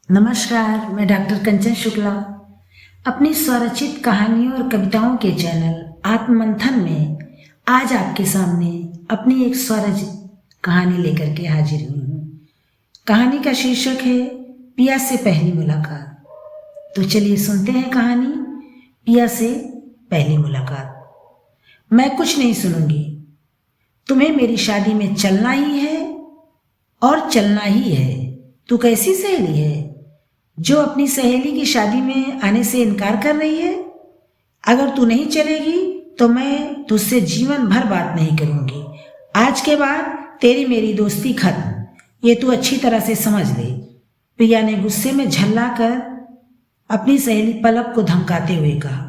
नमस्कार, मैं डॉक्टर कंचन शुक्ला अपनी स्वरचित कहानियों और कविताओं के चैनल आत्ममंथन में आज आपके सामने अपनी एक स्वरचित कहानी लेकर के हाजिर हुई हूँ। कहानी का शीर्षक है पिया से पहली मुलाकात। तो चलिए सुनते हैं कहानी पिया से पहली मुलाकात। मैं कुछ नहीं सुनूंगी, तुम्हें मेरी शादी में चलना ही है और चलना ही है। तू कैसी सहेली है जो अपनी सहेली की शादी में आने से इनकार कर रही है? अगर तू नहीं चलेगी तो मैं तुझसे जीवन भर बात नहीं करूंगी। आज के बाद तेरी मेरी दोस्ती खत्म, ये तू अच्छी तरह से समझ ले। प्रिया ने गुस्से में झल्लाकर अपनी सहेली पलक को धमकाते हुए कहा।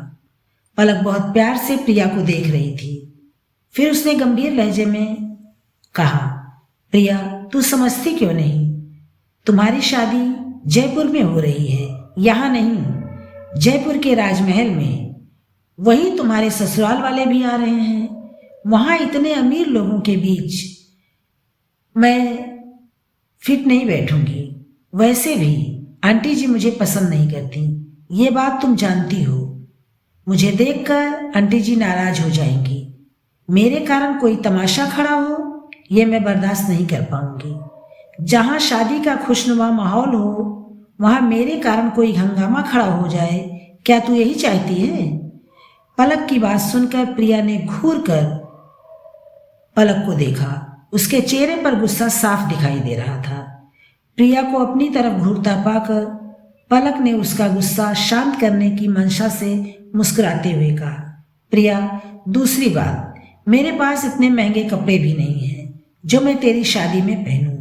पलक बहुत प्यार से प्रिया को देख रही थी। फिर उसने गंभीर लहजे में कहा, प्रिया तू समझती क्यों नहीं? तुम्हारी शादी जयपुर में हो रही है, यहाँ नहीं, जयपुर के राजमहल में। वहीं तुम्हारे ससुराल वाले भी आ रहे हैं। वहां इतने अमीर लोगों के बीच मैं फिट नहीं बैठूंगी। वैसे भी आंटी जी मुझे पसंद नहीं करती, ये बात तुम जानती हो। मुझे देखकर आंटी जी नाराज हो जाएंगी। मेरे कारण कोई तमाशा खड़ा हो, ये मैं बर्दाश्त नहीं कर पाऊंगी। जहां शादी का खुशनुमा माहौल हो वहां मेरे कारण कोई हंगामा खड़ा हो जाए, क्या तू यही चाहती है? पलक की बात सुनकर प्रिया ने घूर कर पलक को देखा। उसके चेहरे पर गुस्सा साफ दिखाई दे रहा था। प्रिया को अपनी तरफ घूरता पाकर पलक ने उसका गुस्सा शांत करने की मंशा से मुस्कुराते हुए कहा, प्रिया दूसरी बात, मेरे पास इतने महंगे कपड़े भी नहीं हैं जो मैं तेरी शादी में पहनूं।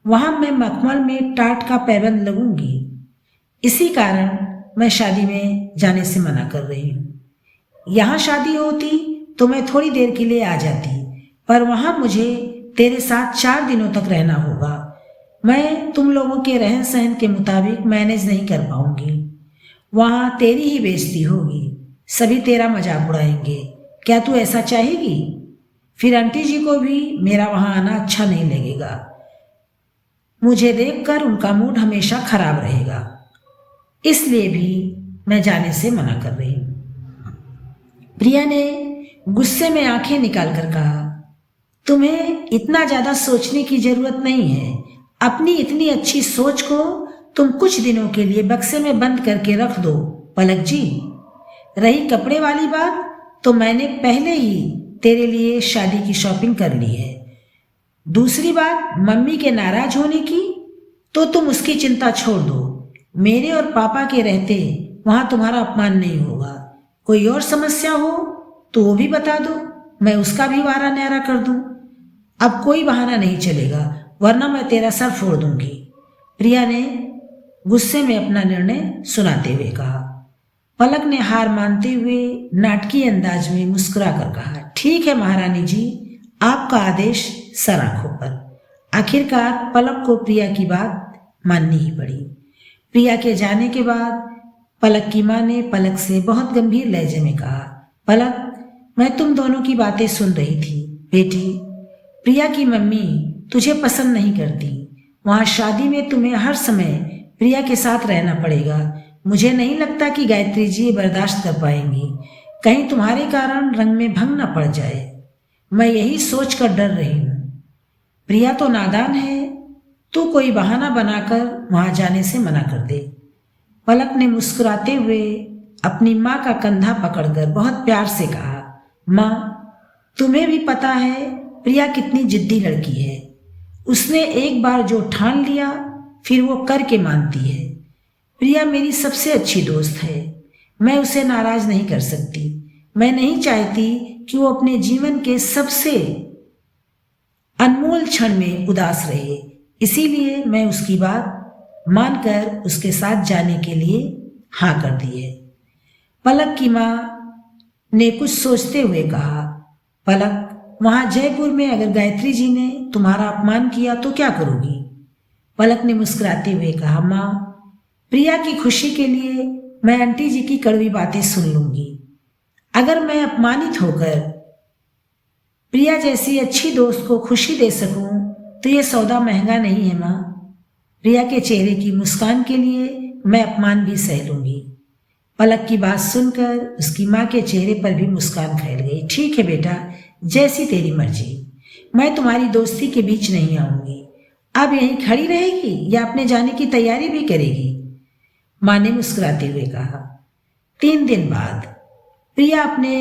वहां मैं मखमल में टाट का पैबंद लगूंगी। इसी कारण मैं शादी में जाने से मना कर रही हूँ। यहाँ शादी होती तो मैं थोड़ी देर के लिए आ जाती, पर वहां मुझे तेरे साथ 4 दिनों तक रहना होगा। मैं तुम लोगों के रहन सहन के मुताबिक मैनेज नहीं कर पाऊंगी। वहां तेरी ही बेइज्जती होगी, सभी तेरा मजाक उड़ाएंगे। क्या तू ऐसा चाहेगी? फिर आंटी जी को भी मेरा वहां आना अच्छा नहीं लगेगा। मुझे देखकर उनका मूड हमेशा खराब रहेगा, इसलिए भी मैं जाने से मना कर रही हूं। प्रिया ने गुस्से में आंखें निकालकर कहा, तुम्हें इतना ज्यादा सोचने की जरूरत नहीं है। अपनी इतनी अच्छी सोच को तुम कुछ दिनों के लिए बक्से में बंद करके रख दो। पलक जी, रही कपड़े वाली बात, तो मैंने पहले ही तेरे लिए शादी की शॉपिंग कर ली है। दूसरी बात, मम्मी के नाराज होने की, तो तुम उसकी चिंता छोड़ दो। मेरे और पापा के रहते वहां तुम्हारा अपमान नहीं होगा। कोई और समस्या हो तो वो भी बता दो, मैं उसका भी वारा न्यारा कर दूं। अब कोई बहाना नहीं चलेगा, वरना मैं तेरा सर फोड़ दूंगी। प्रिया ने गुस्से में अपना निर्णय सुनाते हुए कहा। पलक ने हार मानते हुए नाटकीय अंदाज में मुस्कुरा कर कहा, ठीक है महारानी जी, आपका आदेश सर आंखों पर। आखिरकार पलक को प्रिया की बात माननी ही पड़ी। प्रिया के जाने के बाद पलक की मां ने पलक से बहुत गंभीर लहजे में कहा, पलक मैं तुम दोनों की बातें सुन रही थी। बेटी, प्रिया की मम्मी तुझे पसंद नहीं करती। वहां शादी में तुम्हें हर समय प्रिया के साथ रहना पड़ेगा। मुझे नहीं लगता कि गायत्री जी ये बर्दाश्त कर पाएंगी। कहीं तुम्हारे कारण रंग में भंग न पड़ जाए, मैं यही सोच कर डर रही हूं। प्रिया तो नादान है, तू कोई बहाना बनाकर वहां जाने से मना कर दे। पलक ने मुस्कुराते हुए अपनी मां का कंधा पकड़कर बहुत प्यार से कहा, मां तुम्हें भी पता है प्रिया कितनी जिद्दी लड़की है। उसने एक बार जो ठान लिया फिर वो करके मानती है। प्रिया मेरी सबसे अच्छी दोस्त है, मैं उसे नाराज नहीं कर सकती। मैं नहीं चाहती कि वो अपने जीवन के सबसे अनमोल क्षण में उदास रहे, इसीलिए मैं उसकी बात मानकर उसके साथ जाने के लिए हाँ कर दी है। पलक की मां ने कुछ सोचते हुए कहा, पलक वहां जयपुर में अगर गायत्री जी ने तुम्हारा अपमान किया तो क्या करोगी? पलक ने मुस्कुराते हुए कहा, मां प्रिया की खुशी के लिए मैं आंटी जी की कड़वी बातें सुन लूंगी। अगर मैं अपमानित होकर प्रिया जैसी अच्छी दोस्त को खुशी दे सकूं तो ये सौदा महंगा नहीं है मां। प्रिया के चेहरे की मुस्कान के लिए मैं अपमान भी सह लूंगी। पलक की बात सुनकर उसकी माँ के चेहरे पर भी मुस्कान फैल गई। ठीक है बेटा, जैसी तेरी मर्जी, मैं तुम्हारी दोस्ती के बीच नहीं आऊंगी। अब यहीं खड़ी रहेगी या अपने जाने की तैयारी भी करेगी? माँ ने मुस्कुराते हुए कहा। 3 दिन बाद प्रिया अपने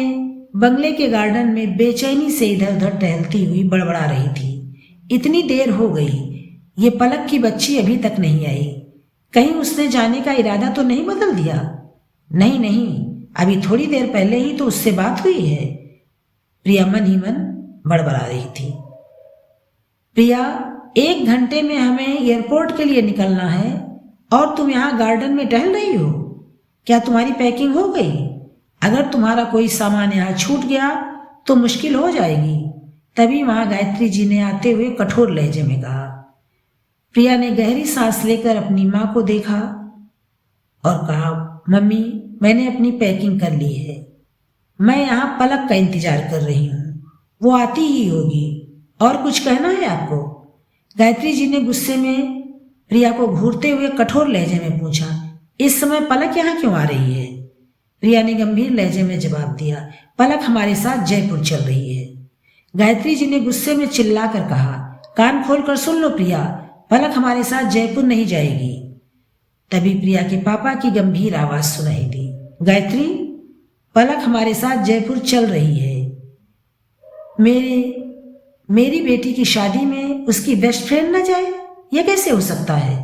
बंगले के गार्डन में बेचैनी से इधर उधर टहलती हुई बड़बड़ा रही थी। इतनी देर हो गई, ये पलक की बच्ची अभी तक नहीं आई। कहीं उसने जाने का इरादा तो नहीं बदल दिया? नहीं नहीं, अभी थोड़ी देर पहले ही तो उससे बात हुई है, प्रिया मन ही मन बड़बड़ा रही थी। प्रिया, 1 घंटे में हमें एयरपोर्ट के लिए निकलना है और तुम यहाँ गार्डन में टहल रही हो। क्या तुम्हारी पैकिंग हो गई? अगर तुम्हारा कोई सामान यहाँ छूट गया तो मुश्किल हो जाएगी। तभी वहां गायत्री जी ने आते हुए कठोर लहजे में कहा। प्रिया ने गहरी सांस लेकर अपनी माँ को देखा और कहा, मम्मी, मैंने अपनी पैकिंग कर ली है। मैं यहाँ पलक का इंतजार कर रही हूँ, वो आती ही होगी। और कुछ कहना है आपको? गायत्री जी ने गुस्से में प्रिया को घूरते हुए कठोर लहजे में पूछा। इस समय पलक यहाँ क्यों आ रही है? प्रिया ने गंभीर लहजे में जवाब दिया, पलक हमारे साथ जयपुर चल रही है। गायत्री जी ने गुस्से में चिल्लाकर कहा, कान खोल कर सुन लो प्रिया, पलक हमारे साथ जयपुर नहीं जाएगी। तभी प्रिया के पापा की गंभीर आवाज सुनाई दी, गायत्री, पलक हमारे साथ जयपुर चल रही है। मेरी बेटी की शादी में उसकी बेस्ट फ्रेंड न जाए, यह कैसे हो सकता है?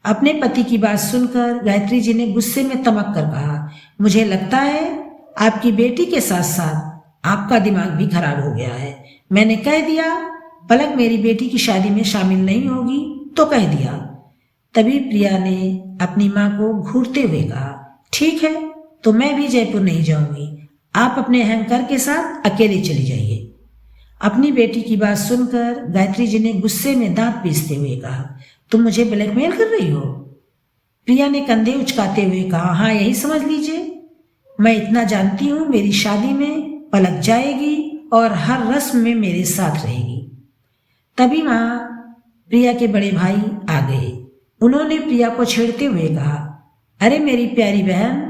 अपने पति की बात सुनकर गायत्री जी ने गुस्से में तमक कर कहा, मुझे लगता है आपकी बेटी के साथ साथ आपका दिमाग भी खराब हो गया है। मैंने कह दिया पलक मेरी बेटी की शादी में शामिल नहीं होगी तो कह दिया। तभी प्रिया ने अपनी माँ को घूरते हुए कहा, ठीक है, तो मैं भी जयपुर नहीं जाऊंगी। आप अपने अहंकार के साथ अकेले चली जाइए। अपनी बेटी की बात सुनकर गायत्री जी ने गुस्से में दांत पीसते हुए कहा, तुम मुझे ब्लैकमेल कर रही हो? प्रिया ने कंधे उचकाते हुए कहा, हाँ, यही समझ लीजिए। मैं इतना जानती हूँ, मेरी शादी में पलक जाएगी और हर रस्म में मेरे साथ रहेगी। तभी वहां प्रिया के बड़े भाई आ गए। उन्होंने प्रिया को छेड़ते हुए कहा, अरे मेरी प्यारी बहन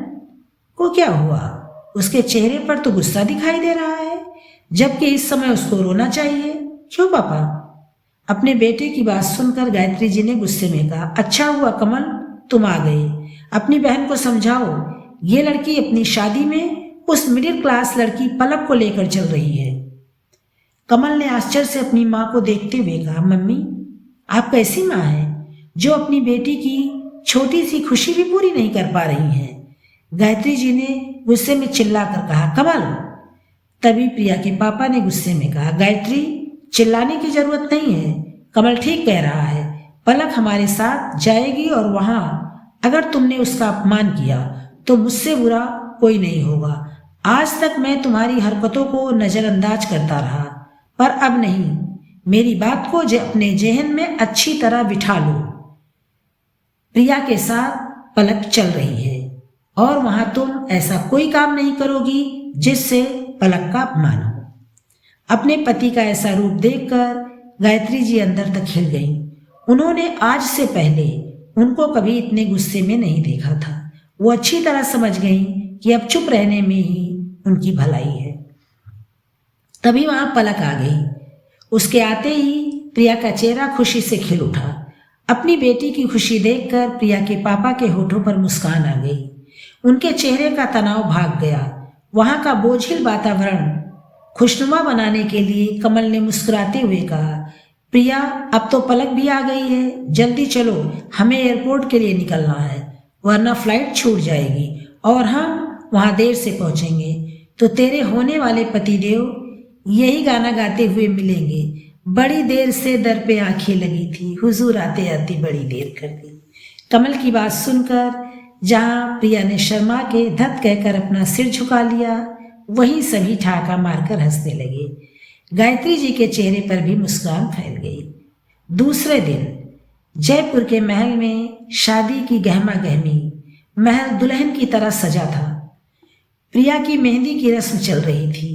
को क्या हुआ? उसके चेहरे पर तो गुस्सा दिखाई दे रहा है, जबकि इस समय उसको रोना चाहिए। क्यों पापा? अपने बेटे की बात सुनकर गायत्री जी ने गुस्से में कहा, अच्छा हुआ कमल तुम आ गए। अपनी बहन को समझाओ, ये लड़की अपनी शादी में उस मिडिल क्लास लड़की पलक को लेकर चल रही है। कमल ने आश्चर्य से अपनी माँ को देखते हुए कहा, मम्मी, आप कैसी माँ हैं जो अपनी बेटी की छोटी सी खुशी भी पूरी नहीं कर पा रही हैं? गायत्री जी ने गुस्से में चिल्लाकर कहा, कमल। तभी प्रिया के पापा ने गुस्से में कहा, गायत्री, चिल्लाने की जरूरत नहीं है, कमल ठीक कह रहा है। पलक हमारे साथ जाएगी और वहां अगर तुमने उसका अपमान किया तो मुझसे बुरा कोई नहीं होगा। आज तक मैं तुम्हारी हरकतों को नजरअंदाज करता रहा, पर अब नहीं। मेरी बात को अपने जहन में अच्छी तरह बिठा लो। प्रिया के साथ पलक चल रही है और वहां तुम ऐसा कोई काम नहीं करोगी जिससे पलक का अपमान हो। अपने पति का ऐसा रूप देखकर गायत्री जी अंदर तक हिल गईं। उन्होंने आज से पहले उनको कभी इतने गुस्से में नहीं देखा था। वो अच्छी तरह समझ गईं कि अब चुप रहने में ही उनकी भलाई है। तभी वहां पलक आ गई। उसके आते ही प्रिया का चेहरा खुशी से खिल उठा। अपनी बेटी की खुशी देखकर प्रिया के पापा के होठों पर मुस्कान आ गई। उनके चेहरे का तनाव भाग गया। वहां का बोझिल वातावरण खुशनुमा बनाने के लिए कमल ने मुस्कुराते हुए कहा, प्रिया, अब तो पलक भी आ गई है, जल्दी चलो, हमें एयरपोर्ट के लिए निकलना है, वरना फ्लाइट छूट जाएगी और हम वहां देर से पहुंचेंगे तो तेरे होने वाले पतिदेव यही गाना गाते हुए मिलेंगे, बड़ी देर से दर पे आंखें लगी थी, हुजूर आते आते बड़ी देर कर दी। कमल की बात सुनकर जहां प्रिया ने शर्मा के धत कहकर अपना सिर झुका लिया, वहीं सभी ठाका मारकर हंसने लगे। गायत्री जी के चेहरे पर भी मुस्कान फैल गई। दूसरे दिन जयपुर के महल में शादी की गहमा गहमी, महल दुल्हन की तरह सजा था। प्रिया की मेहंदी की रस्म चल रही थी।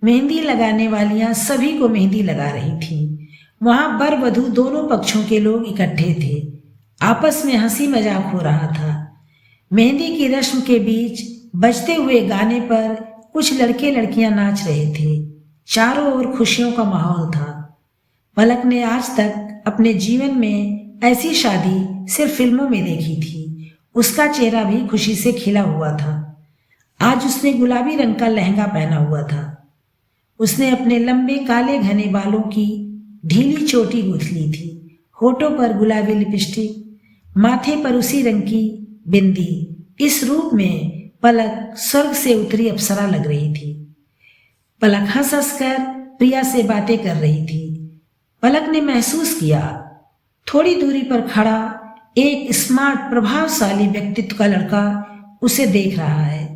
मेहंदी लगाने वालियां सभी को मेहंदी लगा रही थीं। वहां वर वधू दोनों पक्षों के लोग इकट्ठे थे। आपस में हंसी मजाक हो रहा था। मेहंदी की रस्म के बीच बजते हुए गाने पर कुछ लड़के लड़कियां नाच रहे थे। चारों ओर खुशियों का माहौल था। पलक ने आज तक अपने जीवन में ऐसी शादी सिर्फ फिल्मों में देखी थी। उसका चेहरा भी खुशी से खिला हुआ था। आज उसने गुलाबी रंग का लहंगा पहना हुआ था। उसने अपने लंबे काले घने बालों की ढीली चोटी गूंथ ली थी। होठों पर गुलाबी लिपस्टिक, माथे पर उसी रंग की बिंदी। इस रूप में पलक स्वर्ग से उतरी अप्सरा लग रही थी। पलक हंस हंस कर प्रिया से बातें कर रही थी। पलक ने महसूस किया थोड़ी दूरी पर खड़ा एक स्मार्ट प्रभावशाली व्यक्तित्व का लड़का उसे देख रहा है।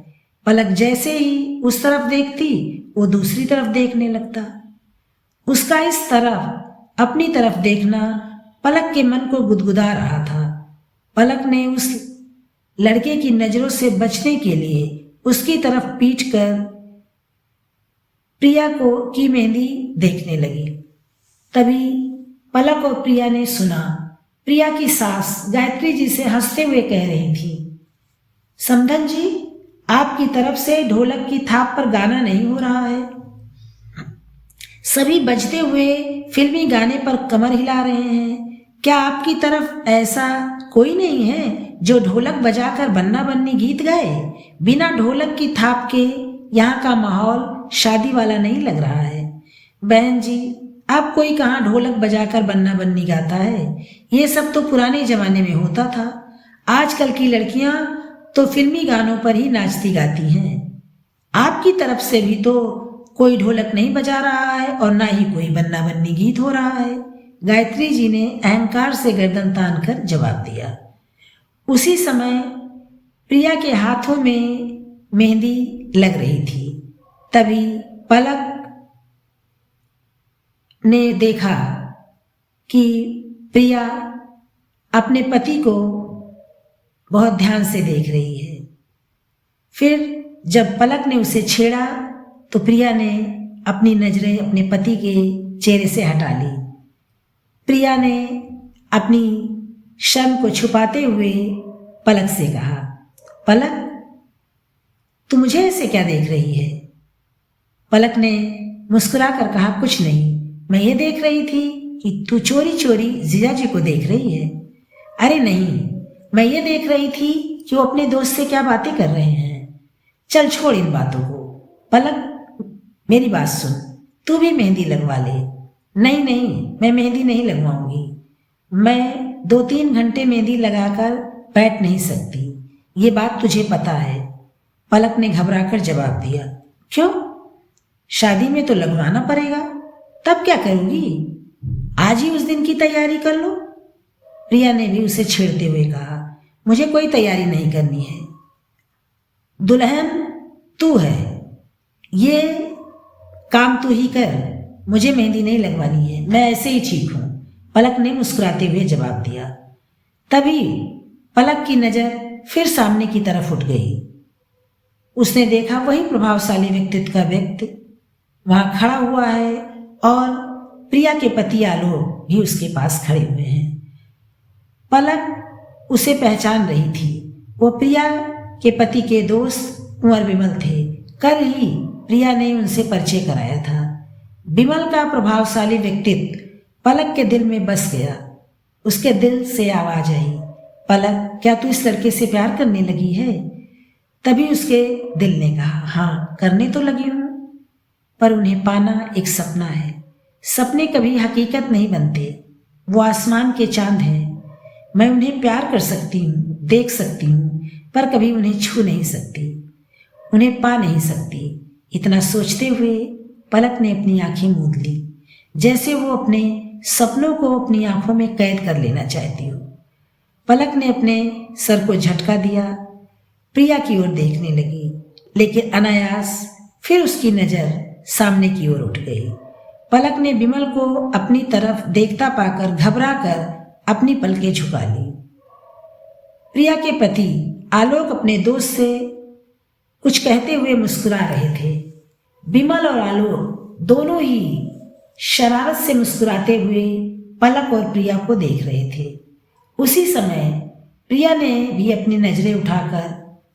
पलक जैसे ही उस तरफ देखती वो दूसरी तरफ देखने लगता। उसका इस तरफ अपनी तरफ देखना पलक के मन को गुदगुदा रहा था। पलक ने उस लड़के की नजरों से बचने के लिए उसकी तरफ पीट कर प्रिया को की मेहंदी देखने लगी। तभी पलक और प्रिया ने सुना प्रिया की सास गायत्री जी से हंसते हुए कह रही थी, समधन जी, आपकी तरफ से ढोलक की थाप पर गाना नहीं हो रहा है। सभी बजते हुए फिल्मी गाने पर कमर हिला रहे हैं। क्या आपकी तरफ ऐसा कोई नहीं है जो ढोलक बजाकर बन्ना बन्नी गीत गाए? बिना ढोलक की थाप के यहाँ का माहौल शादी वाला नहीं लग रहा है। बहन जी, अब कोई कहाँ ढोलक बजाकर बन्ना बन्नी गाता है? ये सब तो पुराने जमाने में होता था। आजकल की लड़कियां तो फिल्मी गानों पर ही नाचती गाती हैं। आपकी तरफ से भी तो कोई ढोलक नहीं बजा रहा है और ना ही कोई बन्ना बन्नी गीत हो रहा है। गायत्री जी ने अहंकार से गर्दन तान कर जवाब दिया। उसी समय प्रिया के हाथों में मेहंदी लग रही थी। तभी पलक ने देखा कि प्रिया अपने पति को बहुत ध्यान से देख रही है। फिर जब पलक ने उसे छेड़ा तो प्रिया ने अपनी नजरें अपने पति के चेहरे से हटा ली। प्रिया ने अपनी शर्म को छुपाते हुए पलक से कहा, पलक, तू मुझे ऐसे क्या देख रही है? पलक ने मुस्कुराकर कहा, कुछ नहीं, मैं ये देख रही थी कि तू चोरी चोरी जीजाजी को देख रही है। अरे नहीं, मैं ये देख रही थी कि वो अपने दोस्त से क्या बातें कर रहे हैं। चल छोड़ इन बातों को। पलक, मेरी बात सुन, तू भी मेहंदी लगवा ले। नहीं नहीं, मैं मेहंदी नहीं लगवाऊंगी। मैं 2-3 घंटे मेहंदी लगाकर बैठ नहीं सकती, ये बात तुझे पता है। पलक ने घबराकर जवाब दिया, क्यों? शादी में तो लगवाना पड़ेगा, तब क्या करूंगी? आज ही उस दिन की तैयारी कर लो। प्रिया ने भी उसे छेड़ते हुए कहा, मुझे कोई तैयारी नहीं करनी है। दुल्हन तू है, ये काम तू ही कर, मुझे मेहंदी नहीं लगवानी है, मैं ऐसे ही ठीक हूं। पलक ने मुस्कुराते हुए जवाब दिया। तभी पलक की नजर फिर सामने की तरफ उठ गई। उसने देखा वही प्रभावशाली व्यक्तित्व का व्यक्ति वहां खड़ा हुआ है और प्रिया के पति आलोक भी उसके पास खड़े हुए हैं। पलक उसे पहचान रही थी। वो प्रिया के पति के दोस्त कुंवर विमल थे। कल ही प्रिया ने उनसे परिचय कराया था। विमल का प्रभावशाली व्यक्तित्व पलक के दिल में बस गया। उसके दिल से आवाज आई, पलक, क्या तू इस लड़के से प्यार करने लगी है? तभी उसके दिल ने कहा, हाँ, करने तो लगी हूं, पर उन्हें पाना एक सपना है। सपने कभी हकीकत नहीं बनते, वो आसमान के चांद हैं। मैं उन्हें प्यार कर सकती हूँ, देख सकती हूँ, पर कभी उन्हें छू नहीं सकती, उन्हें पा नहीं सकती। इतना सोचते हुए पलक ने अपनी आंखें मूंद ली, जैसे वो अपने सपनों को अपनी आंखों में कैद कर लेना चाहती हो। पलक ने अपने सर को झटका दिया, प्रिया की ओर देखने लगी, लेकिन अनायास फिर उसकी नजर सामने की ओर उठ गई। पलक ने विमल को अपनी तरफ देखता पाकर घबराकर अपनी पलकें झुका ली। प्रिया के पति आलोक अपने दोस्त से कुछ कहते हुए मुस्कुरा रहे थे। विमल और आलोक दोनों ही शरारत से मुस्कुराते हुए पलक और प्रिया को देख रहे थे। उसी समय प्रिया ने भी अपनी नजरें उठाकर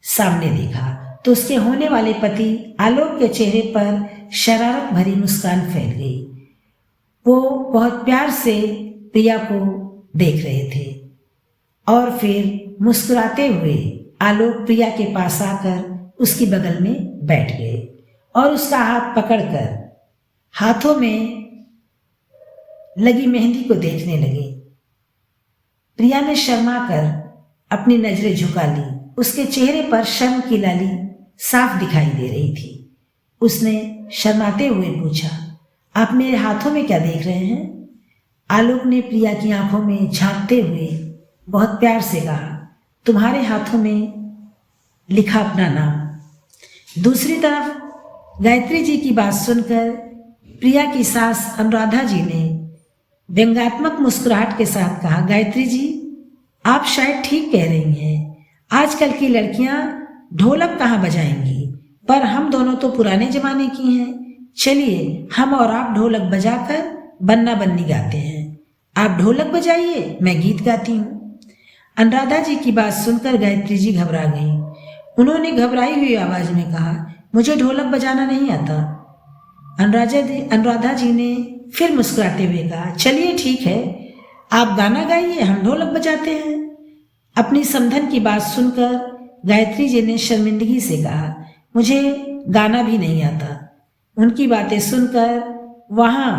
सामने देखा तो उसके होने वाले पति आलोक के चेहरे पर शरारत भरी मुस्कान फैल गई। वो बहुत प्यार से प्रिया को देख रहे थे और फिर मुस्कुराते हुए आलोक प्रिया के पास आकर उसकी बगल में बैठ गए और उसका हाथ पकड़कर हाथों में लगी मेहंदी को देखने लगे। प्रिया ने शर्मा कर अपनी नजरें झुका ली। उसके चेहरे पर शर्म की लाली साफ दिखाई दे रही थी। उसने शर्माते हुए पूछा, आप मेरे हाथों में क्या देख रहे हैं? आलोक ने प्रिया की आंखों में झांकते हुए बहुत प्यार से कहा, तुम्हारे हाथों में लिखा अपना नाम। दूसरी तरफ गायत्री जी की बात सुनकर प्रिया की सास अनुराधा जी ने व्यंग्यात्मक मुस्कुराहट के साथ कहा, गायत्री जी आप शायद ठीक कह रही हैं। आजकल की लड़कियां ढोलक कहाँ बजाएंगी, पर हम दोनों तो पुराने जमाने की हैं। चलिए हम और आप ढोलक बजाकर बन्ना बन्नी गाते हैं। आप ढोलक बजाइए, मैं गीत गाती हूँ। अनुराधा जी की बात सुनकर गायत्री जी घबरा गई। उन्होंने घबराई हुई आवाज में कहा, मुझे ढोलक बजाना नहीं आता। अनुराधा जी ने फिर मुस्कुराते हुए कहा, चलिए ठीक है, आप गाना गाइए, हम ढोलक बजाते हैं। अपनी समधन की बात सुनकर गायत्री जी ने शर्मिंदगी से कहा, मुझे गाना भी नहीं आता। उनकी बातें सुनकर वहां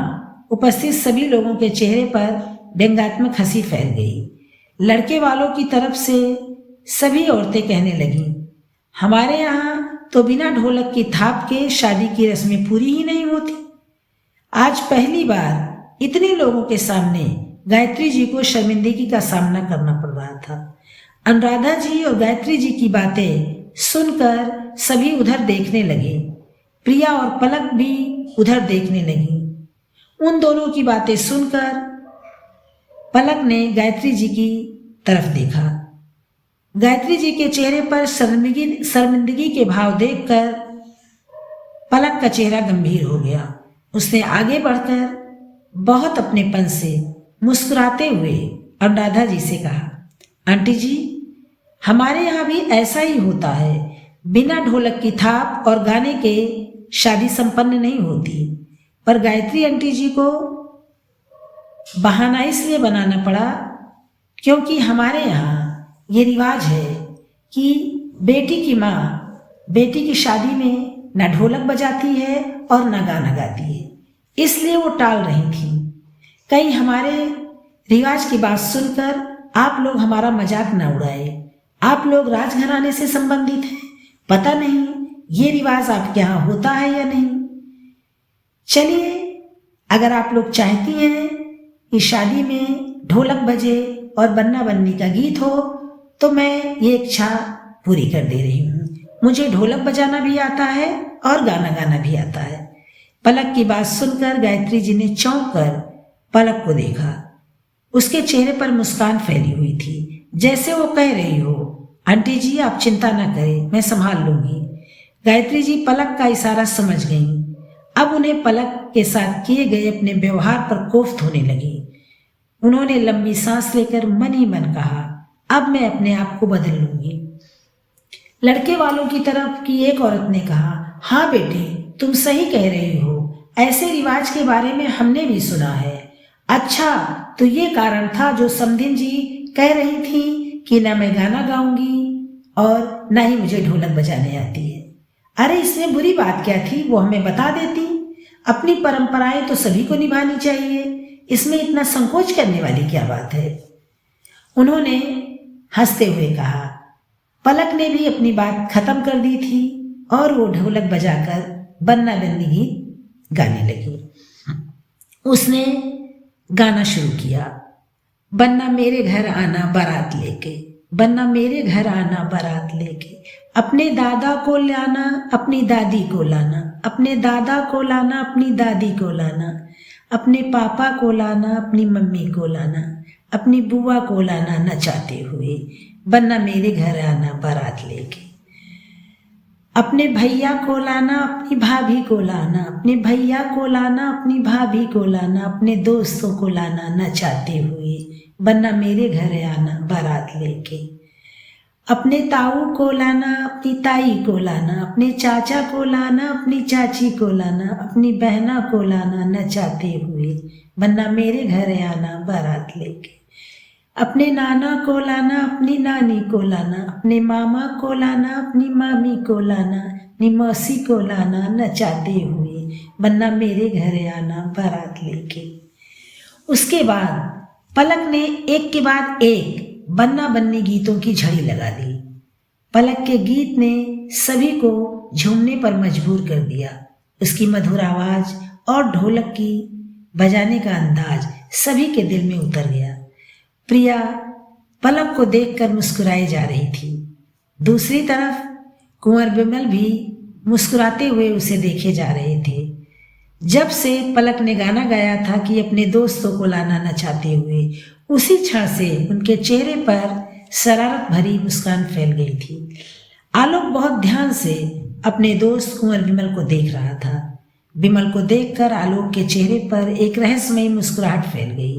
उपस्थित सभी लोगों के चेहरे पर व्यंग्यात्मक हंसी फैल गई। लड़के वालों की तरफ से सभी औरतें कहने लगीं, हमारे यहाँ तो बिना ढोलक की थाप के शादी की रस्में पूरी ही नहीं होती। आज पहली बार इतने लोगों के सामने गायत्री जी को शर्मिंदगी का सामना करना पड़ रहा था। अनुराधा जी और गायत्री जी की बातें सुनकर सभी उधर देखने लगे। प्रिया और पलक भी उधर देखने लगी। उन दोनों की बातें सुनकर पलक ने गायत्री जी की तरफ देखा। गायत्री जी के चेहरे पर शर्मिंदगी के भाव देखकर पलक का चेहरा गंभीर हो गया। उसने आगे बढ़कर बहुत अपनेपन से मुस्कुराते हुए अनुराधा जी से कहा, आंटी जी हमारे यहाँ भी ऐसा ही होता है। बिना ढोलक की थाप और गाने के शादी संपन्न नहीं होती, पर गायत्री आंटी जी को बहाना इसलिए बनाना पड़ा क्योंकि हमारे यहाँ ये रिवाज है कि बेटी की माँ बेटी की शादी में न ढोलक बजाती है और न गाना गाती है, इसलिए वो टाल रही थी। कहीं हमारे रिवाज की बात सुनकर आप लोग हमारा मजाक न उड़ाए। आप लोग राजघराने से संबंधित हैं, पता नहीं ये रिवाज आपके यहाँ होता है या नहीं। चलिए अगर आप लोग चाहती हैं कि शादी में ढोलक बजे और बन्ना बन्नी का गीत हो तो मैं ये इच्छा पूरी कर दे रही हूँ। मुझे ढोलक बजाना भी आता है और गाना गाना भी आता है। पलक की बात सुनकर गायत्री जी ने चौंक कर पलक को देखा। उसके चेहरे पर मुस्कान फैली हुई थी, जैसे वो कह रही हो, आंटी जी आप चिंता ना करें, मैं संभाल लूंगी। गायत्री जी पलक का इशारा समझ गईं। अब उन्हें पलक के साथ किए गए अपने व्यवहार पर कोफ्त होने लगी। उन्होंने लंबी सांस लेकर मन ही मन कहा, अब मैं अपने आप को बदल लूंगी। लड़के वालों की तरफ की एक औरत ने कहा, हाँ बेटी तुम सही कह रही हो, ऐसे रिवाज के बारे में हमने भी सुना है। अच्छा तो ये कारण था जो समधिन जी कह रही थी कि ना मैं गाना गाऊंगी और ना ही मुझे ढोलक बजाने आती है। अरे इसमें बुरी बात क्या थी, वो हमें बता देती। अपनी परंपराएं तो सभी को निभानी चाहिए, इसमें इतना संकोच करने वाली क्या बात है। उन्होंने हंसते हुए कहा। पलक ने भी अपनी बात खत्म कर दी थी और वो ढोलक बजाकर बन्ना बन्नी गीत गाने लगी। उसने गाना शुरू किया, बन्ना मेरे घर आना बारात लेके, बन्ना मेरे घर आना बारात लेके, अपने दादा को लाना अपनी दादी को लाना, अपने दादा को लाना अपनी दादी को लाना, अपने पापा को लाना अपनी मम्मी को लाना, अपनी बुआ को लाना नचाते हुए, बन्ना मेरे घर आना बारात लेके, अपने भैया को लाना अपनी भाभी को लाना, अपने भैया को लाना अपनी भाभी को लाना, अपने दोस्तों को लाना नचाते हुए, वरना मेरे घर आना बारात लेके। अपने ताऊ को लाना, अपनी ताई को लाना, अपने चाचा को लाना, अपनी चाची को लाना, अपनी बहना को लाना नचाते हुए, वरना मेरे घर आना बारात लेके। अपने नाना को लाना, अपनी नानी को लाना, अपने मामा को लाना, अपनी मामी को लाना, अपनी मौसी को लाना नचाते हुए, वरना मेरे घर आना बारात लेके। उसके बाद पलक ने एक के बाद एक बन्ना बन्नी गीतों की झड़ी लगा दी। पलक के गीत ने सभी को झूमने पर मजबूर कर दिया। उसकी मधुर आवाज और ढोलक की बजाने का अंदाज सभी के दिल में उतर गया। प्रिया पलक को देखकर मुस्कुराई जा रही थी। दूसरी तरफ कुंवर बिमल भी मुस्कुराते हुए उसे देखे जा रहे थे। जब से पलक ने गाना गाया था कि अपने दोस्तों को लाना नचाते हुए, उसी क्षण से उनके चेहरे पर शरारत भरी मुस्कान फैल गई थी। आलोक बहुत ध्यान से अपने दोस्त कुंवर बिमल को देख रहा था। बिमल को देखकर आलोक के चेहरे पर एक रहस्यमयी मुस्कुराहट फैल गई।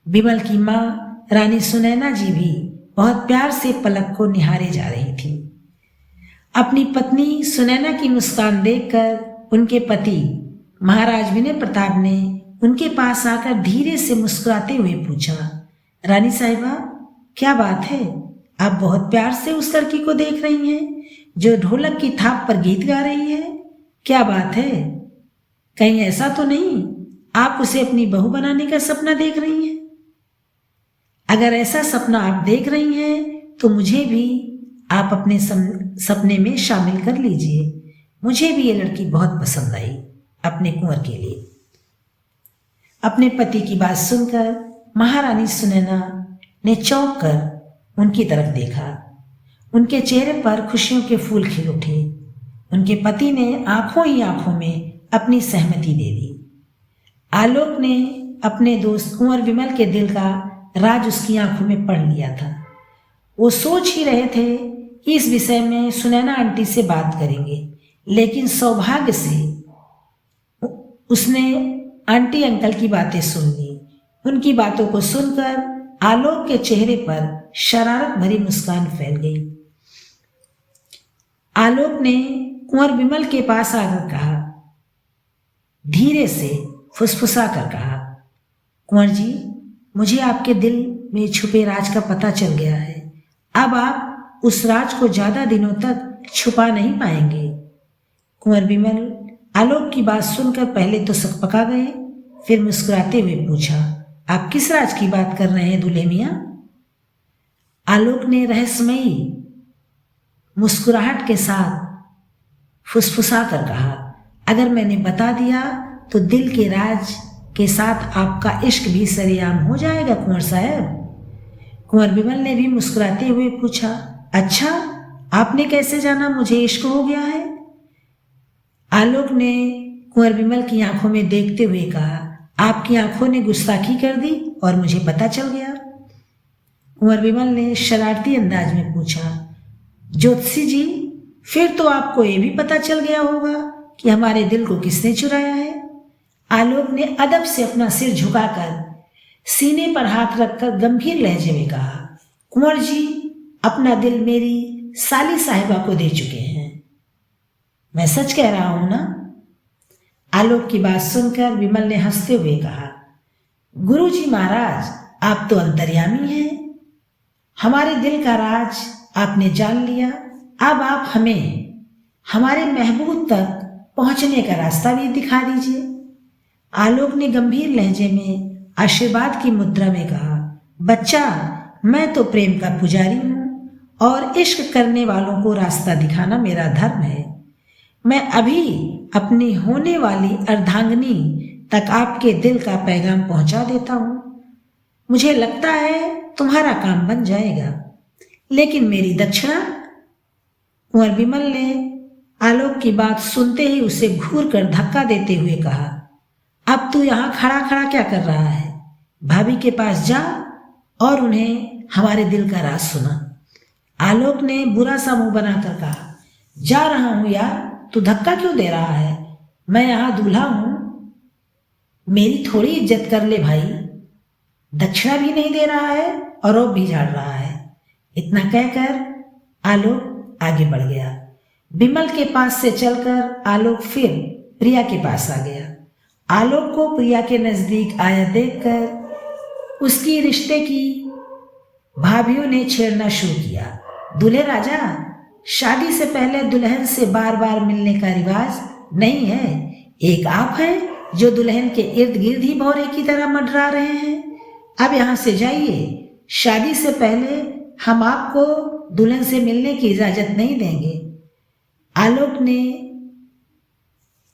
बिमल की माँ रानी सुनैना जी भी बहुत प्यार से पलक को निहारे जा रही थी। अपनी पत्नी सुनैना की मुस्कान देखकर उनके पति महाराज विनय प्रताप ने उनके पास आकर धीरे से मुस्कुराते हुए पूछा, रानी साहिबा क्या बात है, आप बहुत प्यार से उस लड़की को देख रही हैं जो ढोलक की थाप पर गीत गा रही है, क्या बात है? कहीं ऐसा तो नहीं आप उसे अपनी बहू बनाने का सपना देख रही हैं? अगर ऐसा सपना आप देख रही हैं तो मुझे भी आप अपने सपने में शामिल कर लीजिए। मुझे भी ये लड़की बहुत पसंद आई अपने कुंवर के लिए। अपने पति की बात सुनकर महारानी सुनैना ने चौंक कर उनकी तरफ देखा। उनके चेहरे पर खुशियों के फूल खिल उठे। उनके पति ने आंखों ही आंखों में अपनी सहमति दे दी। आलोक ने अपने दोस्त कुंवर विमल के दिल का राज उसकी आंखों में पढ़ लिया था। वो सोच ही रहे थे कि इस विषय में सुनैना आंटी से बात करेंगे, लेकिन सौभाग्य से उसने आंटी अंकल की बातें सुन ली। उनकी बातों को सुनकर आलोक के चेहरे पर शरारत भरी मुस्कान फैल गई। आलोक ने कुंवर विमल के पास आकर कहा, धीरे से फुसफुसा कर कहा, कुंवर जी मुझे आपके दिल में छुपे राज का पता चल गया है। अब आप उस राज को ज्यादा दिनों तक छुपा नहीं पाएंगे। कुंवर विमल आलोक की बात सुनकर पहले तो सकपका गए, फिर मुस्कुराते हुए पूछा, आप किस राज की बात कर रहे हैं दूल्हे मियां? आलोक ने रहस्यमयी मुस्कुराहट के साथ फुसफुसा कर कहा, अगर मैंने बता दिया तो दिल के राज के साथ आपका इश्क भी सरेआम हो जाएगा कुंवर साहब। कुंवर विमल ने भी मुस्कुराते हुए पूछा, अच्छा आपने कैसे जाना मुझे इश्क हो गया है? आलोक ने कुंवर विमल की आंखों में देखते हुए कहा, आपकी आंखों ने गुस्ताखी कर दी और मुझे पता चल गया। कुंवर विमल ने शरारती अंदाज में पूछा, ज्योतिषी जी फिर तो आपको ये भी पता चल गया होगा कि हमारे दिल को किसने चुराया है? आलोक ने अदब से अपना सिर झुकाकर सीने पर हाथ रखकर गंभीर लहजे में कहा, कुंवर जी अपना दिल मेरी साली साहिबा को दे चुके हैं। मैं सच कह रहा हूं ना? आलोक की बात सुनकर विमल ने हंसते हुए कहा, गुरुजी महाराज आप तो अंतर्यामी हैं। हमारे दिल का राज आपने जान लिया। अब आप हमें हमारे महबूब तक पहुंचने का रास्ता भी दिखा दीजिए। आलोक ने गंभीर लहजे में आशीर्वाद की मुद्रा में कहा, बच्चा मैं तो प्रेम का पुजारी हूं और इश्क करने वालों को रास्ता दिखाना मेरा धर्म है। मैं अभी अपनी होने वाली अर्धांगिनी तक आपके दिल का पैगाम पहुंचा देता हूं। मुझे लगता है तुम्हारा काम बन जाएगा, लेकिन मेरी दक्षिणा? कुंवर विमल ने आलोक की बात सुनते ही उसे घूर कर धक्का देते हुए कहा, अब तू यहां खड़ा खड़ा क्या कर रहा है? भाभी के पास जा और उन्हें हमारे दिल का राज सुना। आलोक ने बुरा सा मुंह बनाकर कहा, जा रहा हूं यार, तू धक्का क्यों दे रहा है? मैं यहां दूल्हा हूं, मेरी थोड़ी इज्जत कर ले भाई। दक्षिणा भी नहीं दे रहा है और रोब भी झाड़ रहा है। इतना कहकर आलोक आगे बढ़ गया। विमल के पास से चलकर आलोक फिर प्रिया के पास आ गया। आलोक को प्रिया के नजदीक आया देखकर उसकी रिश्ते की भाभीियों ने छेड़ना शुरू किया। दूल्हे राजा, शादी से पहले दुल्हन से बार बार मिलने का रिवाज नहीं है। एक आप हैं जो दुल्हन के इर्द गिर्द ही भौरे की तरह मंडरा रहे हैं। अब यहाँ से जाइए। शादी से पहले हम आपको दुल्हन से मिलने की इजाजत नहीं देंगे। आलोक ने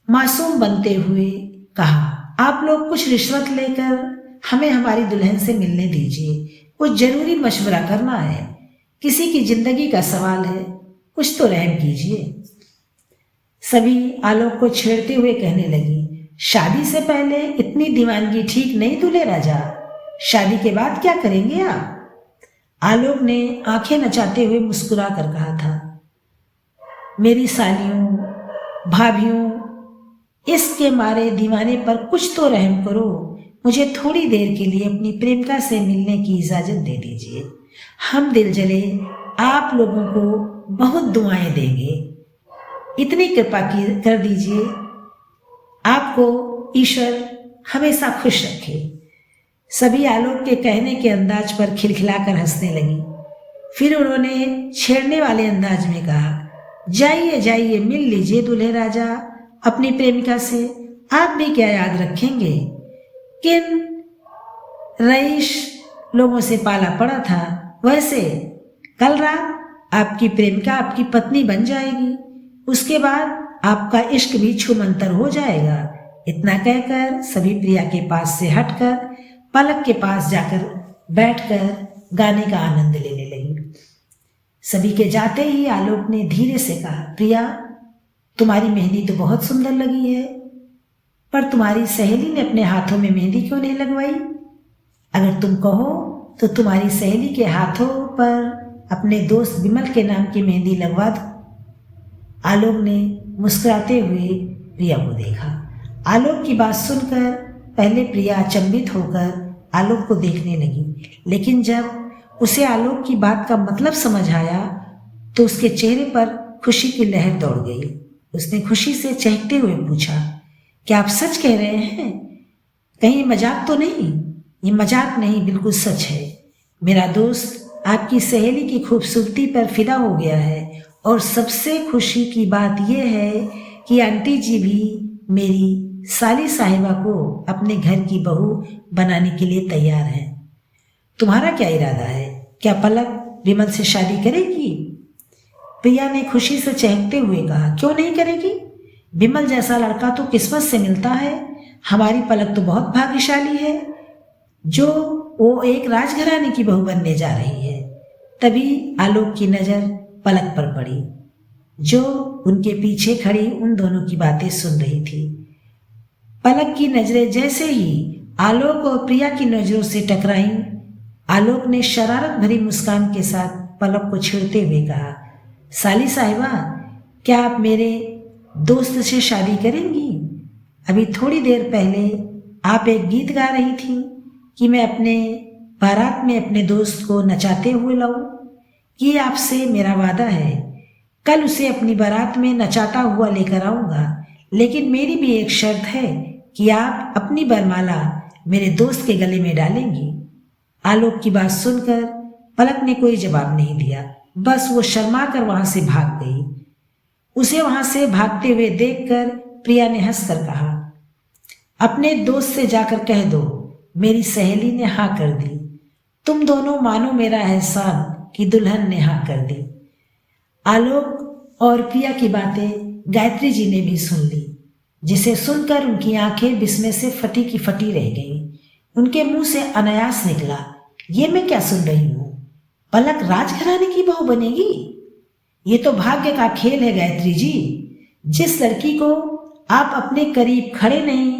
मासूम बनते हुए कहा, आप लोग कुछ रिश्वत लेकर हमें हमारी दुल्हन से मिलने दीजिए। कुछ जरूरी मशवरा करना है, किसी की जिंदगी का सवाल है, कुछ तो रहम कीजिए। सभी आलोक को छेड़ते हुए कहने लगी, शादी से पहले इतनी दीवानगी ठीक नहीं दूल्हे राजा। शादी के बाद क्या करेंगे आप? आलोक ने आंखें नचाते हुए मुस्कुरा कर कहा था, मेरी सालियों, भाभियों, इसके मारे दीवाने पर कुछ तो रहम करो। मुझे थोड़ी देर के लिए अपनी प्रेमिका से मिलने की इजाजत दे दीजिए। हम दिल जले आप लोगों को बहुत दुआएं देंगे। इतनी कृपा कर दीजिए। आपको ईश्वर हमेशा खुश रखे। सभी आलोक के कहने के अंदाज पर खिलखिलाकर हंसने लगी। फिर उन्होंने छेड़ने वाले अंदाज में कहा, जाइए जाइए, मिल लीजिए दूल्हे राजा अपनी प्रेमिका से। आप भी क्या याद रखेंगे किन रईस लोगों से पाला पड़ा था। वैसे कल रात आपकी प्रेमिका आपकी पत्नी बन जाएगी। उसके बाद आपका इश्क भी छूमंतर हो जाएगा। इतना कहकर सभी प्रिया के पास से हटकर पलक के पास जाकर बैठकर गाने का आनंद लेने लगी। सभी के जाते ही आलोक ने धीरे से कहा, प्रिया, तुम्हारी मेहंदी तो बहुत सुंदर लगी है, पर तुम्हारी सहेली ने अपने हाथों में मेहंदी क्यों नहीं लगवाई? अगर तुम कहो तो तुम्हारी सहेली के हाथों पर अपने दोस्त विमल के नाम की मेहंदी लगवा दो। आलोक ने मुस्कुराते हुए प्रिया को देखा। आलोक की बात सुनकर पहले प्रिया अचंभित होकर आलोक को देखने लगी, लेकिन जब उसे आलोक की बात का मतलब समझ आया तो उसके चेहरे पर खुशी की लहर दौड़ गई। उसने खुशी से चहकते हुए पूछा, क्या आप सच कह रहे हैं? कहीं मजाक तो नहीं? ये मजाक नहीं, बिल्कुल सच है। मेरा दोस्त आपकी सहेली की खूबसूरती पर फिदा हो गया है, और सबसे खुशी की बात यह है कि आंटी जी भी मेरी साली साहिबा को अपने घर की बहू बनाने के लिए तैयार हैं। तुम्हारा क्या इरादा है? क्या पलक विमल से शादी करेगी? प्रिया ने खुशी से चहकते हुए कहा, क्यों नहीं करेगी? विमल जैसा लड़का तो किस्मत से मिलता है। हमारी पलक तो बहुत भाग्यशाली है जो वो एक राजघराने की बहू बनने जा रही है। तभी आलोक की नजर पलक पर पड़ी, जो उनके पीछे खड़ी उन दोनों की बातें सुन रही थी। पलक की नजरें जैसे ही आलोक और प्रिया की नजरों से टकराईं, आलोक ने शरारत भरी मुस्कान के साथ पलक को छेड़ते हुए कहा, साली साहिबा, क्या आप मेरे दोस्त से शादी करेंगी? अभी थोड़ी देर पहले आप एक गीत गा रही थी कि मैं अपने बारात में अपने दोस्त को नचाते हुए लाऊं। ये आपसे मेरा वादा है। कल उसे अपनी बारात में नचाता हुआ लेकर आऊंगा, लेकिन मेरी भी एक शर्त है कि आप अपनी बरमाला मेरे दोस्त के गले में डालेंगी। आलोक की बात सुनकर पलक ने कोई जवाब नहीं दिया, बस वो शर्मा कर वहां से भाग गई। उसे वहां से भागते हुए देखकर प्रिया ने हंसकर कहा, अपने दोस्त से जाकर कह दो मेरी सहेली ने हाँ कर दी। तुम दोनों मानो मेरा एहसान कि दुल्हन ने हाँ कर दी। आलोक और प्रिया की बातें गायत्री जी ने भी सुन ली, जिसे सुनकर उनकी आंखें विस्मय से फटी की फटी रह गईं। उनके मुंह से अनायास निकला, ये मैं क्या सुन रही हूं? पलक राजघराने की बहू बनेगी? ये तो भाग्य का खेल है गायत्री जी। जिस लड़की को आप अपने करीब खड़े नहीं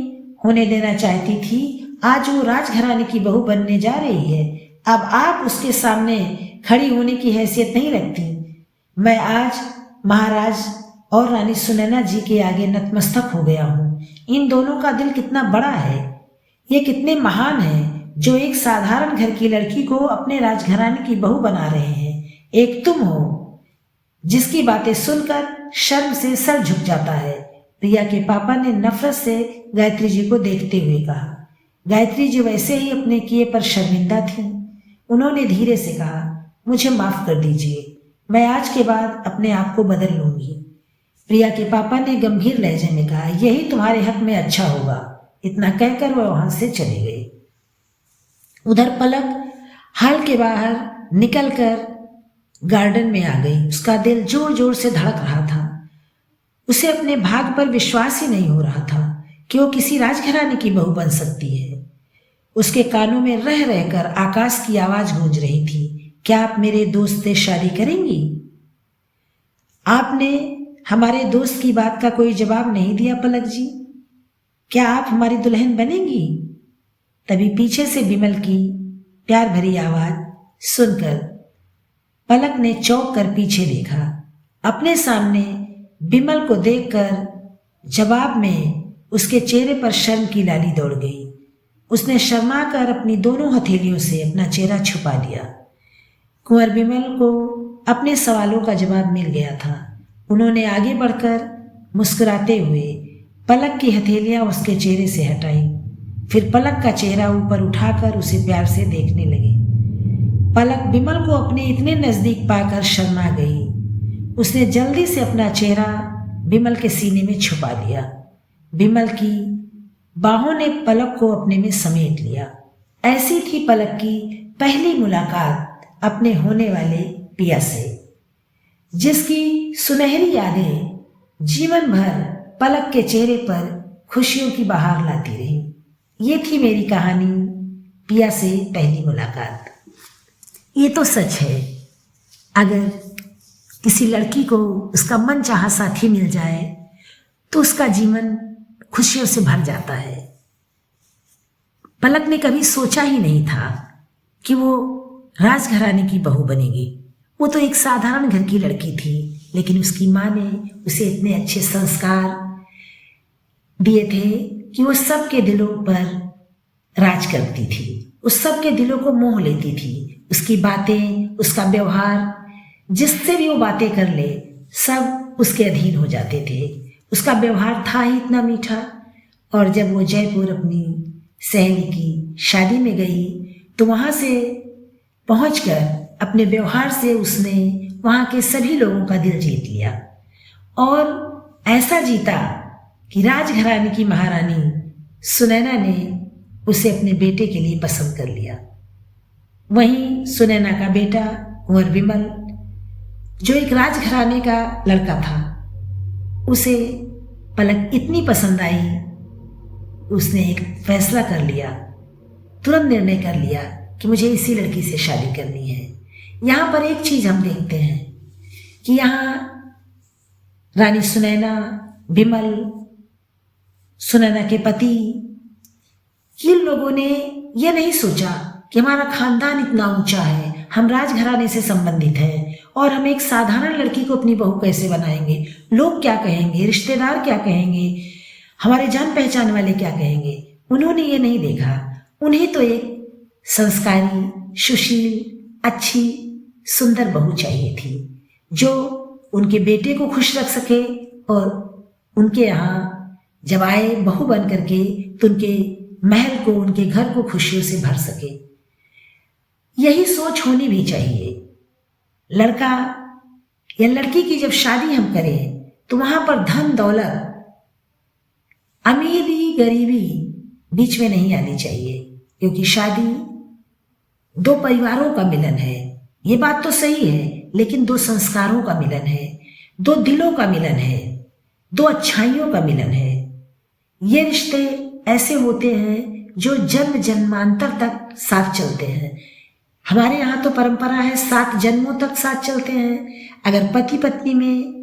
होने देना चाहती थी, आज वो राजघराने की बहू बनने जा रही है। अब आप उसके सामने खड़ी होने की हैसियत नहीं रखती। मैं आज महाराज और रानी सुनैना जी के आगे नतमस्तक हो गया हूँ। इन दोनों का दिल कितना बड़ा है, ये कितने महान हैं। जो एक साधारण घर की लड़की को अपने राजघराने की बहू बना रहे हैं, एक तुम हो जिसकी बातें सुनकर शर्म से सर झुक जाता है। प्रिया के पापा ने नफरत से गायत्री जी को देखते हुए कहा। गायत्री जी वैसे ही अपने किए पर शर्मिंदा थी। उन्होंने धीरे से कहा, मुझे माफ कर दीजिए, मैं आज के बाद अपने आप को बदल लूंगी। प्रिया के पापा ने गंभीर लहजे में कहा, यही तुम्हारे हक में अच्छा होगा। इतना कहकर वह वहां से चले गए। उधर पलक हॉल के बाहर निकलकर गार्डन में आ गई। उसका दिल जोर जोर से धड़क रहा था। उसे अपने भाग्य पर विश्वास ही नहीं हो रहा था कि वो किसी राजघराने की बहू बन सकती है। उसके कानों में रह रहकर आकाश की आवाज गूंज रही थी, क्या आप मेरे दोस्त से शादी करेंगी? आपने हमारे दोस्त की बात का कोई जवाब नहीं दिया पलक जी। क्या आप हमारी दुल्हन बनेंगी? तभी पीछे से विमल की प्यार भरी आवाज सुनकर पलक ने चौंक कर पीछे देखा। अपने सामने विमल को देखकर जवाब में उसके चेहरे पर शर्म की लाली दौड़ गई। उसने शर्मा कर अपनी दोनों हथेलियों से अपना चेहरा छुपा लिया। कुंवर विमल को अपने सवालों का जवाब मिल गया था। उन्होंने आगे बढ़कर मुस्कुराते हुए पलक की हथेलियां उसके चेहरे से हटाई, फिर पलक का चेहरा ऊपर उठाकर उसे प्यार से देखने लगे। पलक विमल को अपने इतने नजदीक पाकर शर्मा गई। उसने जल्दी से अपना चेहरा विमल के सीने में छुपा लिया। विमल की बाहों ने पलक को अपने में समेट लिया। ऐसी थी पलक की पहली मुलाकात अपने होने वाले पिया से, जिसकी सुनहरी यादें जीवन भर पलक के चेहरे पर खुशियों की बहार लाती रही। ये थी मेरी कहानी, पिया से पहली मुलाकात। ये तो सच है, अगर किसी लड़की को उसका मनचाहा साथी मिल जाए तो उसका जीवन खुशियों से भर जाता है। पलक ने कभी सोचा ही नहीं था कि वो राजघराने की बहू बनेगी। वो तो एक साधारण घर की लड़की थी, लेकिन उसकी माँ ने उसे इतने अच्छे संस्कार दिए थे कि वो सबके दिलों पर राज करती थी, उस सबके दिलों को मोह लेती थी। उसकी बातें, उसका व्यवहार, जिससे भी वो बातें कर ले सब उसके अधीन हो जाते थे। उसका व्यवहार था ही इतना मीठा। और जब वो जयपुर अपनी सहेली की शादी में गई तो वहाँ से पहुंचकर अपने व्यवहार से उसने वहाँ के सभी लोगों का दिल जीत लिया, और ऐसा जीता कि राजघराने की महारानी सुनैना ने उसे अपने बेटे के लिए पसंद कर लिया। वहीं सुनैना का बेटा कुंवर विमल, जो एक राजघराने का लड़का था, उसे पलक इतनी पसंद आई, उसने एक फैसला कर लिया, तुरंत निर्णय कर लिया कि मुझे इसी लड़की से शादी करनी है। यहाँ पर एक चीज हम देखते हैं कि यहाँ रानी सुनैना, विमल, सुनैना के पति, इन लोगों ने यह नहीं सोचा कि हमारा खानदान इतना ऊंचा है, हम राजघराने से संबंधित हैं और हम एक साधारण लड़की को अपनी बहू कैसे बनाएंगे, लोग क्या कहेंगे, रिश्तेदार क्या कहेंगे, हमारे जान पहचान वाले क्या कहेंगे। उन्होंने ये नहीं देखा। उन्हें तो एक संस्कारी, सुशील, अच्छी, सुंदर बहू चाहिए थी, जो उनके बेटे को खुश रख सके और उनके यहाँ जब आए बहू बन करके तो उनके महल को, उनके घर को खुशियों से भर सके। यही सोच होनी भी चाहिए। लड़का या लड़की की जब शादी हम करें तो वहां पर धन दौलत, अमीरी गरीबी बीच में नहीं आनी चाहिए, क्योंकि शादी दो परिवारों का मिलन है। ये बात तो सही है, लेकिन दो संस्कारों का मिलन है, दो दिलों का मिलन है, दो अच्छाइयों का मिलन है। ये रिश्ते ऐसे होते हैं जो जन्म जन्मांतर तक साथ चलते हैं। हमारे यहाँ तो परंपरा है 7 जन्मों तक साथ चलते हैं। अगर पति पत्नी में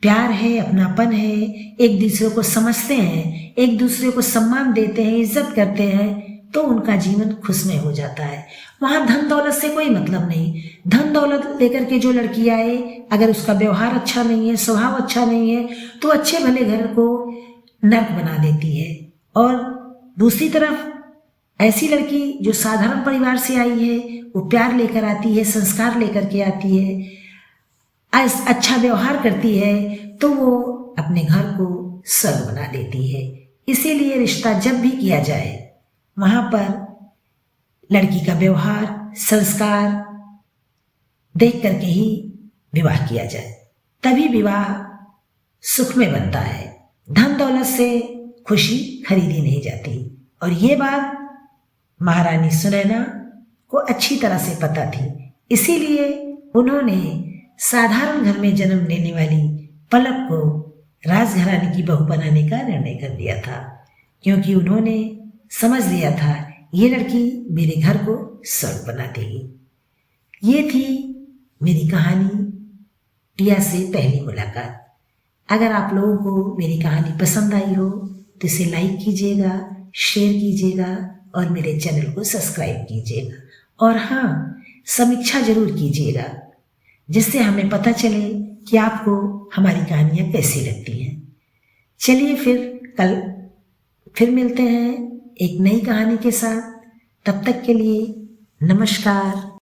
प्यार है, अपनापन है, एक दूसरे को समझते हैं, एक दूसरे को सम्मान देते हैं, इज्जत करते हैं, तो उनका जीवन खुशमय हो जाता है। वहां धन दौलत से कोई मतलब नहीं। धन दौलत लेकर के जो लड़की आए, अगर उसका व्यवहार अच्छा नहीं है, स्वभाव अच्छा नहीं है, तो अच्छे भले घर को नर्क बना देती है। और दूसरी तरफ ऐसी लड़की जो साधारण परिवार से आई है, वो प्यार लेकर आती है, संस्कार लेकर के आती है, अच्छा व्यवहार करती है, तो वो अपने घर को स्वर्ग बना देती है। इसीलिए रिश्ता जब भी किया जाए वहाँ पर लड़की का व्यवहार, संस्कार देख करके ही विवाह किया जाए, तभी विवाह सुख में बनता है। धन दौलत से खुशी खरीदी नहीं जाती। और ये बात महारानी सुनैना को अच्छी तरह से पता थी, इसीलिए उन्होंने साधारण घर में जन्म लेने वाली पलक को राजघराने की बहू बनाने का निर्णय कर लिया था, क्योंकि उन्होंने समझ लिया था ये लड़की मेरे घर को स्वर्ग बना देगी। ये थी मेरी कहानी टिया से पहली मुलाकात। अगर आप लोगों को मेरी कहानी पसंद आई हो तो इसे लाइक कीजिएगा, शेयर कीजिएगा और मेरे चैनल को सब्सक्राइब कीजिएगा। और हाँ, समीक्षा जरूर कीजिएगा, जिससे हमें पता चले कि आपको हमारी कहानियाँ कैसी लगती हैं। चलिए कल फिर मिलते हैं एक नई कहानी के साथ। तब तक के लिए नमस्कार।